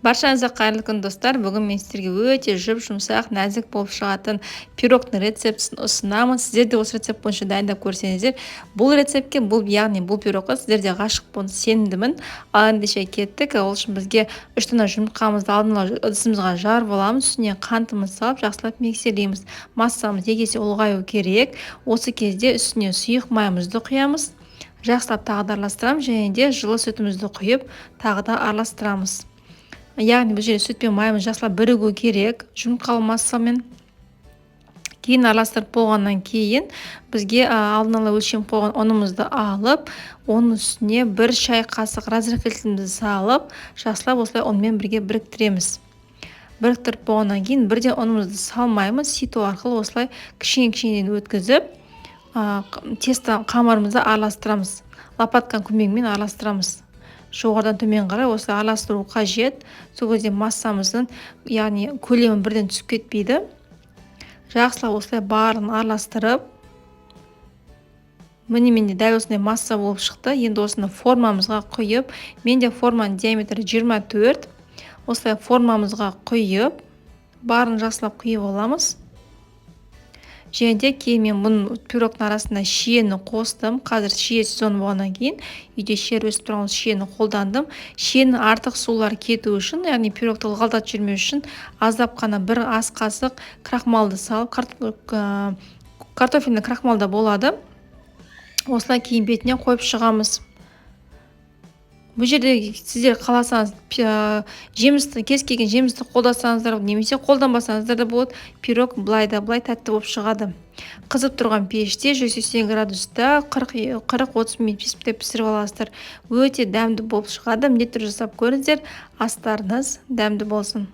Баршаңызға қайырлы күн достар. Бүгін мен сіздерге өте жұп-жұмсақ, нәзік болып шығатын пирогтың рецептісін ұсынамын. Сіздер де осы рецепт бойынша дайындап көрсеңіздер, бұл рецептке, бұл пирогқа сіздер де ғашық болуыңызға сенімдімін. Ал ендеше кеттік. Ол үшін бізге 3 дана жұмыртқамызды алдын ала ыдысымызға жарып аламыз. Үстіне қантымызды салып, жақсылап миксерлейміз. Массамыз егесе ұлғаю керек. Осы кезде үстіне сұйық майымызды құямыз. Жақсылап тағы да араластырамыз, және де жылы сүтімізді құйып, тағы да араластырамыз. Яғни бұл жерде сүт пен майымыз жақсылап бірігу керек жұмыртқалы массамен. Кейін араластырып болғаннан кейін бізге алдын ала өлшем қойған ұнымызды алып, оның үстіне 1 шай қасық разрыхлителімізді салып, жақсылап осылай ұнмен бірге біріктіреміз. Біріктіріп болғаннан кейін бірден ұнымызды салмаймыз, ситу арқылы осылай кішкене өткізіп, тесто қамырымызды араластырамыз. Лопатканың көмегімен араластырамыз. Жоғарыдан төмен қарай осылай араластыру қажет. Сол кезде массамыздың, яғни көлемі бірден түсіп кетпейді. Жақсылап осылай барын араластырып, менде дәл осындай масса болып шықты. Енді осыны формамызға құйып, менде форманың диаметрі 24. Осылай формамызға құйып, барын жақсылап құйып аламыз. Және де кейін мен бұның пирогтың арасына шиені қостым. Қазір шие сезоны болғаннан кейін үйде шие өсіп тұрған шиені қолдандым. Шиенің артық сулары кету үшін, яғни пирогты ылғалдатып жүрмеу үшін аздап қана 1 ас қасық крахмалды салып, картофельный крахмалда болады. Осылай кейін бетіне қойып шығамыз. Бұл жерде сіздер қаласаңыз, кез келген жемісті қолдасаңыздар, немесе қолданбасаңыздар да болады. Пирог былай тәтті болып шығады. Қызып тұрған пеште 180 градуста 40-30 минут пісіріп аласыздар. Өте дәмді болып шығады. Міндетті түрде жасап көріңіздер. Астарыңыз дәмді болсын.